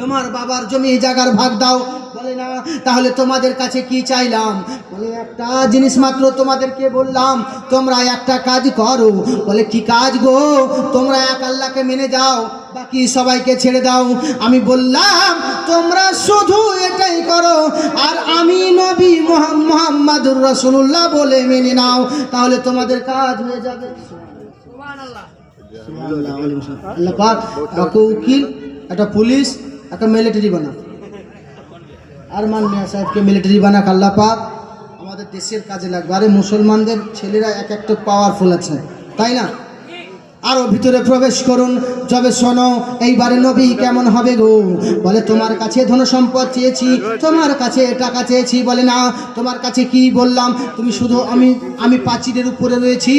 তোমার বাবার জমি জায়গার ভাগ দাও? বলে না। তাহলে তোমাদের কাছে কি চাইলাম? বলে, একটা জিনিস মাত্র তোমাদেরকে বললাম, তোমরা একটা কাজ করো। বলে, কি কাজ গো? তোমরা এক আল্লাহকে মেনে যাও, বাকি সবাইকে ছেড়ে দাও। আমি বললাম, তোমরা শুধু এটাই করো, আর আমি নবী মুহাম্মাদুর রাসূলুল্লাহ বলে মেনে নাও, তাহলে তোমাদের কাজ হয়ে যাবে। সুবহানাল্লাহ। আল্লাহ পাক একটা উকিল, একটা পুলিশ, একটা মিলিটারি বানা, আর মাননীয় সাহেবকে মিলিটারি বানাক আল্লাহ পাক আমাদের দেশের কাজে লাগবে। আরে মুসলমানদের ছেলেরা এক একটা পাওয়ারফুল আছে, তাই না? আরও ভিতরে প্রবেশ করুন। যবে শোনো, এইবারে নবী কেমন হবে গো? বলে, তোমার কাছে ধন সম্পদ চেয়েছি, তোমার কাছে টাকা চেয়েছি। বলে, না, তোমার কাছে কি বললাম? তুমি শুধু আমি পাঁচিলের উপরে রয়েছি,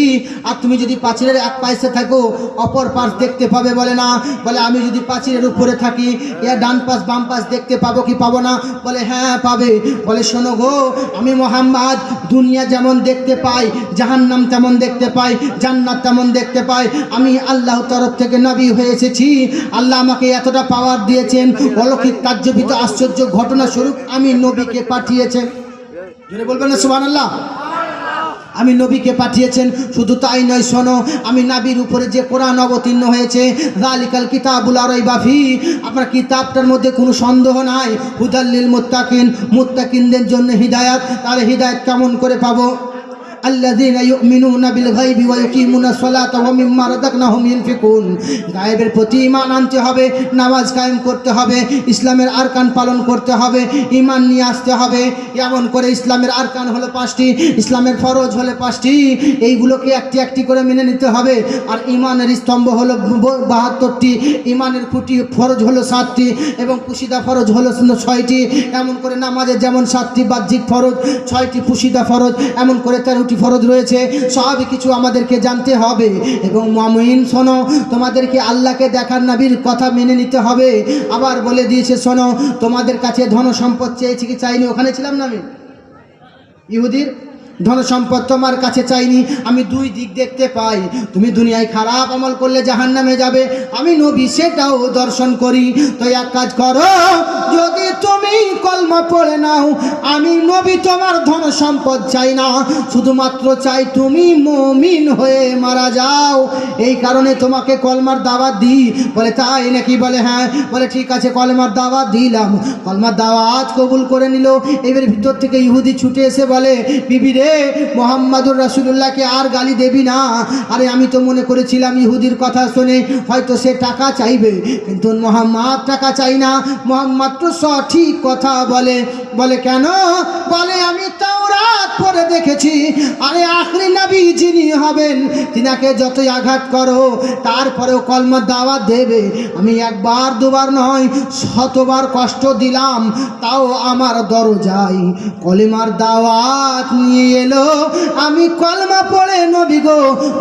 আর তুমি যদি পাঁচিলের এক পাশে থাকো অপর পাশ দেখতে পাবে। বলে, না। বলে, আমি যদি পাঁচিলের উপরে থাকি, এর ডান পাশ বাম পাশ দেখতে পাবো কি পাবো না? বলে, হ্যাঁ পাবে। বলে, শোনো গো, আমি মুহাম্মদ দুনিয়া যেমন দেখতে পাই, জাহান্নাম তেমন দেখতে পাই, জান্নাত তেমন দেখতে পাই। আমি আল্লাহ তরফ থেকে নবী হয়ে এসেছি। আল্লাহ আমাকে এতটা পাওয়ার দিয়েছেন, অলৌকিক তাজ্জবিত আশ্চর্য ঘটনা স্বরূপ আমি নবীকে পাঠিয়েছেন। জোরে বলবেন না সুবহানাল্লাহ? আমি নবীকে পাঠিয়েছেন। শুধু তাই নয়, শোনো, আমি নবীর উপরে যে কোরআন অবতীর্ণ হয়েছে, যালিকাল কিতাবুল লা রাইবা ফিহি, আপনার কিতাবটার মধ্যে কোনো সন্দেহ নাই, হুদাল লিল মুত্তাকিন, মুত্তাকিনদের জন্য হিদায়াত। তাহলে হিদায়াত কেমন করে পাবো? আল্লাযীনা ইউমিনুনা বিল গায়বি ওয়া ইউকিমুনাস সালাতা ওয়া মিম্মা রাযাকনাহুম ইউনফিকুন। গায়েবের প্রতি ঈমান আনতে হবে, নামাজ কায়েম করতে হবে, ইসলামের আরকান পালন করতে হবে, ঈমান নিয়ে আসতে হবে। এমন করে ইসলামের আরকান হলো 5টি, ইসলামের ফরজ হলো 5টি, এইগুলোকে একটি একটি করে মেনে নিতে হবে। আর ঈমানের স্তম্ভ হলো 72টি, ঈমানের খুঁটি ফরজ হলো 7টি, এবং পুশিদা ফরজ হলো 6টি। এমন করে নামাজের যেমন 7টি বাহ্যিক ফরজ, 6টি পুশিদা ফরজ, এমন করে 13টি ফরজ রয়েছে। সবই কিছু আমাদেরকে জানতে হবে। এবং মুমিন, শোনো, তোমাদেরকে আল্লাহকে দেখার নবীর কথা মেনে নিতে হবে। আবার বলে দিয়েছে, শোনো, তোমাদের কাছে ধন সম্পদ চেয়েছি কি চাইনি? ওখানে ছিলাম না আমি? ইহুদির ধন সম্পদ তোমার কাছে চাইনি। আমি দুই দিক দেখতে পাই। তুমি দুনিয়ায় খারাপ আমল করলে জাহান্নামে যাবে, আমি নবী সেটাও দর্শন করি। তো এক কাজ করো, যদি তুমি কলমা পড়ে নাও, আমি নবী তোমার ধন সম্পদ চাই না, শুধুমাত্র চাই তুমি মুমিন হয়ে মারা যাও। এই কারণে তোমাকে কলমার দাওয়াত দিই। বলে, তাই নাকি? বলে, হ্যাঁ। বলে, ঠিক আছে, কলমার দাওয়াত দিলাম। কলমার দাওয়াত কবুল করে নিল। এবার ভিতর থেকে ইহুদি ছুটে এসে বলে, বিবি রে, মুহাম্মাদুর রাসূলুল্লাহকে আর গালি দেবি না। আরে আমি তো মনে করেছিলাম ইহুদির কথা শুনে হয়তো সে টাকা চাইবে, কিন্তু মুহাম্মদ টাকা চাই না, মুহাম্মদ তো সঠিক কথা বলে। বলে, কেন? বলে, আমি তাওরাত পড়ে দেখেছি, আরে আখরি নবী যিনি হবেন, তিনাকে যতই আঘাত করো তারপরেও কলমার দাওয়াত দেবে। আমি একবার দুবার নয়, 100বার কষ্ট দিলাম, তাও আমার দরজায় কলিমার দাওয়াত নিয়ে এলো। আমি কলমা পড়ে নবী গো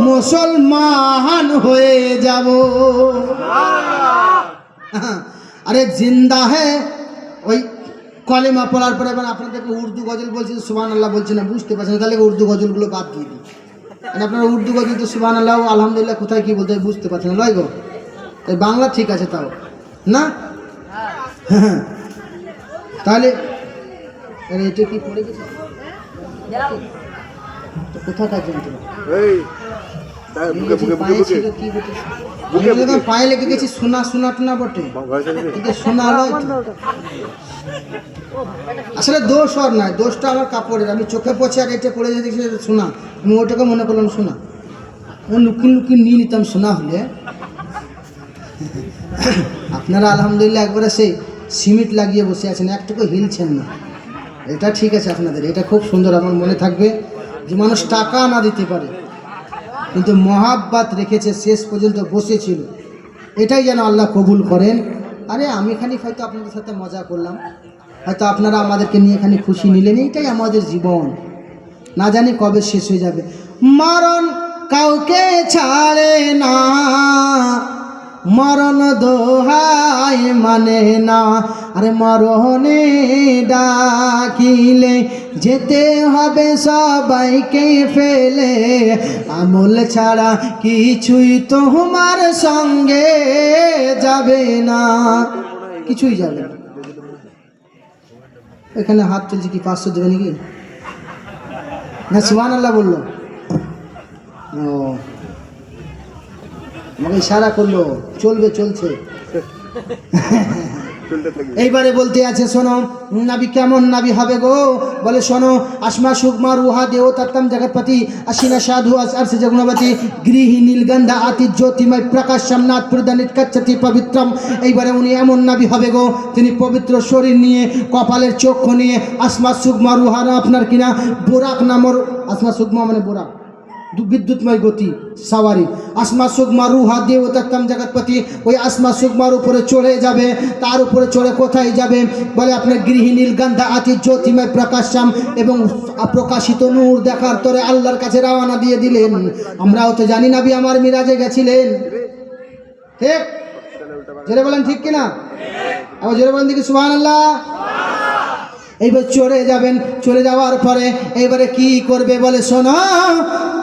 মুসলমান হয়ে যাব। আরে জিন্দা হ্যাঁ। ওই কলেমা পড়ার পরে এবার আপনাদেরকে উর্দু গজল বলছি, সুবহানাল্লাহ বলছি না, বুঝতে পারছেন? তাহলে উর্দু গজলগুলো বাদ দিয়ে দিই। আপনারা উর্দু গজল তো সুবহানাল্লাহ আলহামদুলিল্লাহ কোথায় কী বলতে হয় বুঝতে পারছেন না, লয় গো? তাই বাংলা ঠিক আছে তাও না? হ্যাঁ, তাহলে এটা কি পড়ে গেছে? কোথাকার যন্ত্র? এই বুকে বুকে বুকে বুকে কি বটে? আমি যখন পায়ে লেগে গেছি সোনা সোনা টোনা বটে, কিন্তু সোনা নয় তো। আসলে দোষ আর নয়, দোষটা আমার কাপড়ের। আমি চোখে পচে আর এটা পড়ে যদি সোনা, আমি ওটাকে মনে করলাম সোনা। আমি লুকিয়ে লুকিয়ে নিয়ে নিতাম সোনা হলে। আপনারা আলহামদুলিল্লাহ একবারে সেই সিমেন্ট লাগিয়ে বসে আছেন, একটুকু হিলছেন না। এটা ঠিক আছে আপনাদের, এটা খুব সুন্দর। আমার মনে থাকবে যে মানুষ টাকা না দিতে পারে কিন্তু মহাব্বাত রেখেছে, শেষ পর্যন্ত বসেছিল। এটাই যেন আল্লাহ কবুল করেন। আরে আমি খানিক হয়তো আপনাদের সাথে মজা করলাম, হয়তো আপনারা আমাদেরকে নিয়ে খানিক খুশি নিলেন। এইটাই আমাদের জীবন, না জানি কবে শেষ হয়ে যাবে। মরণ কাউকে ছাড়ে না, মরণ দোহাই মানে না। আরে মরণে ডাকিলে যেতে হবে সবাইকে ফেলে, আমল ছাড়া কিছুই তোমার সঙ্গে যাবে না, কিছুই যাবে না। এখানে হাত তুলছে কি 500 দেবে নাকি? না সুবহানাল্লাহ বললো, ও আমাকে ইশারা করলো, চলবে, চলছে। এইবারে বলতে আছে, শোনো নাবি কেমন নাবি হবে গো? বলে শোনো, আসমা সুকমা রুহা দেও তত্তম জগৎপতি আশিনা সাধু আর্ষ জগুণবতী গৃহী নীলগন্ধা আতি জ্যোতিময় প্রকাশ সামনাথ প্রদানিত কচ্ছতি পবিত্রম। এইবারে উনি এমন নাবি হবে গো, তিনি পবিত্র শরীর নিয়ে, কপালের চক্ষু নিয়ে, আসমা সুকমা রুহা আপনার কিনা বোরাক নামর, আসমা সুকমা মানে বোরাক, বিদ্যুৎময় গতি সাওয়ারি, আসমা সুকমা রুহা দেও তত্তম জগৎপতি, ওই আসমা সুকমার উপরে চড়ে যাবে। তার উপরে চড়ে কোথায় যাবে? বলে আপনার গৃহী নীলগন্ধা আতি জ্যোতিময় প্রকাশ্যাম এবং প্রকাশিত নূর দেখার তরে আল্লাহর কাছে রওনা দিয়ে দিলেন। আমরাও তো জানি নাবি আমার মিরাজে গেছিলেন, ঠিক? জোরে বলেন ঠিক কিনা? আবার জোরে বলেন দেখি সুবহানাল্লাহ। এইবার চড়ে যাবেন, চলে যাওয়ার পরে এইবারে কি করবে? বলে শোনো,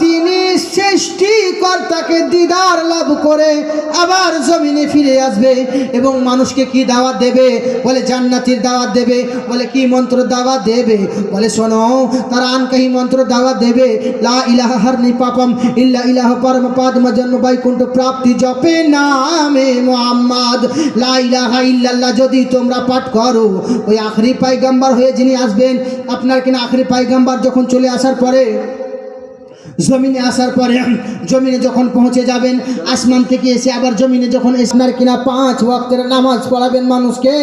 তিনি সৃষ্টিকর্তাকে দিদার লাভ করে আবার জমিনে ফিরে আসবে এবং মানুষকে কি দাওয়াত দেবে? বলে জান্নাতের দাওয়াত দেবে। বলে কি মন্ত্র দাওয়াত দেবে? বলে শোনো, তারা আনকাহি মন্ত্র দাওয়াত দেবে, লা ইলাহা হারনি পাপম ইল্লা ইলাহা পরম পাদম জন্ম বৈকুণ্ঠ প্রাপ্তি জপে নামে মুহাম্মদ, লা ইলাহা ইল্লাল্লাহ যদি তোমরা পাঠ করো, ওই আখরি পয়গম্বর হয়ে যিনি আসবেন, আপনার কিনা আখরি পয়গম্বর যখন চলে আসার পরে, জমিনে আসার পরে, জমিনে যখন পৌঁছে যাবেন, আসমান থেকে এসে আবার জমিনে যখন আপনার কিনা 5 ওয়াক্তের নামাজ পড়াবেন মানুষকে,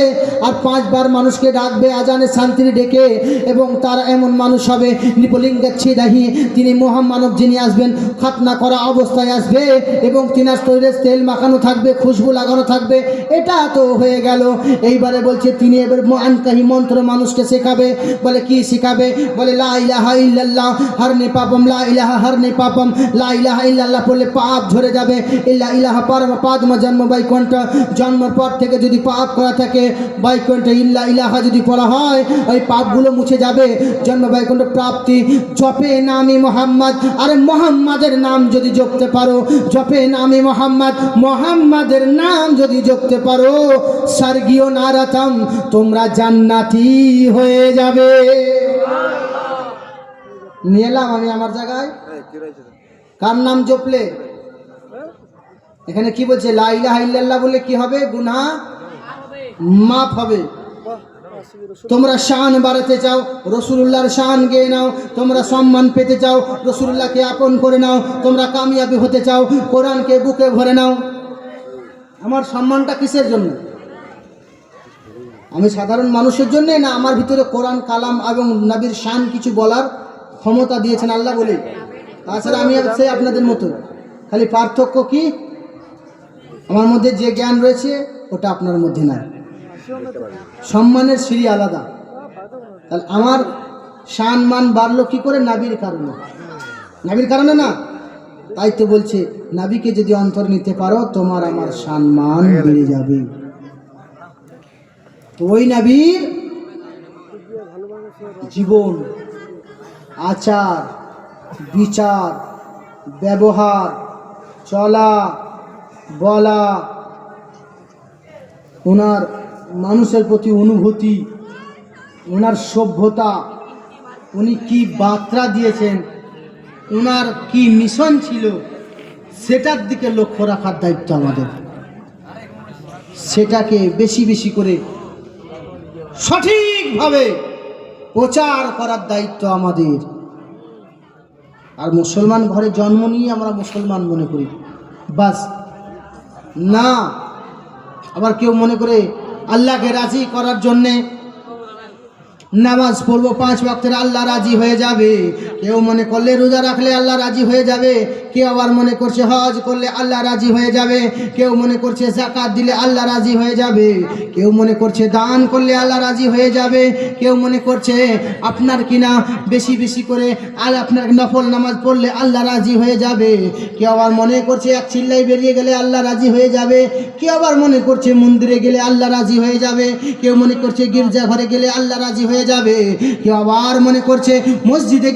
আর 5 বার মানুষকে ডাকবে আজানে শান্তির ডেকে, এবং তারা এমন মানুষ হবে নিপলিঙ্গাচ্ছিদাহি, তিনি মহামানব যিনি আসবেন, খাতনা করা অবস্থায় আসবে এবং তিনার শরীরে তেল মাখানো থাকবে, খুশবু লাগানো থাকবে। এটা তো হয়ে গেল। এইবারে বলছে তিনি এবার আনকাহি মন্ত্র মানুষকে শেখাবে। বলে কি শেখাবে? বলে লা ইলাহা ইল্লাল্লাহ হারনি পাপম, লা ইলাহা হারনি পাপম, লা ইলাহা ইল্লাল্লাহ বললে পাপ ঝরে যাবে। ইল্লা ইলাহা পরম পাদম জন্ম বৈকুণ্ঠ, জন্মের পর থেকে যদি পাপ করা থাকে বৈকুণ্ঠে ইল্লা ইলাহা যদি পড়া হয়, ওই পাপগুলো মুছে যাবে, জন্ম বৈকুণ্ঠ প্রাপ্তি। জপে নামি মোহাম্মদ, আরে মোহাম্মদের নাম যদি জপতে পারো, জপে নামি মোহাম্মদ, মোহাম্মদের নাম যদি জপতে পারো, স্বর্গীয় নারাতম, তোমরা জান্নাতি হয়ে যাবে। নিয়ে এলাম আমি আমার জায়গায়, কার নাম জপলে? এখানে কি বলছে? লা ইলাহা ইল্লাল্লাহ বলে কি হবে? গুনাহ মাফ হবে। তোমরা শান বাড়াতে চাও, রসুলুল্লাহর শান গেয়ে নাও। তোমরা সম্মান পেতে চাও, রসুলুল্লাহকে আপন করে নাও। তোমরা কামিয়াবি হতে চাও, কোরআনকে বুকে ভরে নাও। আমার সম্মানটা কিসের জন্য? আমি সাধারণ মানুষের জন্যে, না আমার ভিতরে কোরআন কালাম এবং নবীর শান কিছু বলার ক্ষমতা দিয়েছেন আল্লাহ বলে? তাছাড়া আমি সেই আপনাদের মতো, খালি পার্থক্য কি, আমার মধ্যে যে জ্ঞান রয়েছে ওটা আপনার মধ্যে নাই। সম্মানের সিঁড়ি আলাদা। তাহলে আমার সম্মান বাড়লো কি করে? নাবির কারণে। নাবির কারণে না? তাই তো বলছে নাবিকে যদি অন্তর নিতে পারো, তোমার আমার সম্মান বেড়ে যাবে। তো ওই নবীর জীবন, আচার, বিচার, ব্যবহার, চলা বলা, ওনার মানুষের প্রতি অনুভূতি, ওনার সভ্যতা, উনি কি বার্তা দিয়েছেন, ওনার কি মিশন ছিল, সেটার দিকে লক্ষ্য রাখার দায়িত্ব আমাদের। সেটাকে বেশি বেশি করে সঠিকভাবে প্রচার করার দায়িত্ব আমাদের। আর মুসলমান ঘরে জন্ম নিয়ে আমরা মুসলমান মনে করি, বাস না। আবার কেউ মনে করে আল্লাহকে রাজি করার জন্যে নামাজ পড়বো 5 ওয়াক্তের, আল্লাহ রাজি হয়ে যাবে। কেউ মনে করলে রোজা রাখলে আল্লাহ রাজি হয়ে যাবে। কেউ আবার মনে করছে হজ করলে আল্লাহ রাজি হয়ে যাবে। কেউ মনে করছে যাকাত দিলে আল্লাহ রাজি হয়ে যাবে। কেউ মনে করছে দান করলে আল্লাহ রাজি হয়ে যাবে। কেউ মনে করছে আপনার কিনা বেশি বেশি করে আর আপনার নফল নামাজ পড়লে আল্লাহ রাজি হয়ে যাবে। কেউ আবার মনে করছে এক চিল্লাই বেরিয়ে গেলে আল্লাহ রাজি হয়ে যাবে। কেউ আবার মনে করছে মন্দিরে গেলে আল্লাহ রাজি হয়ে যাবে। কেউ মনে করছে গির্জা ঘরে গেলে আল্লাহ রাজি হয়ে যাবে। কেউ আবার মনে করছে মসজিদে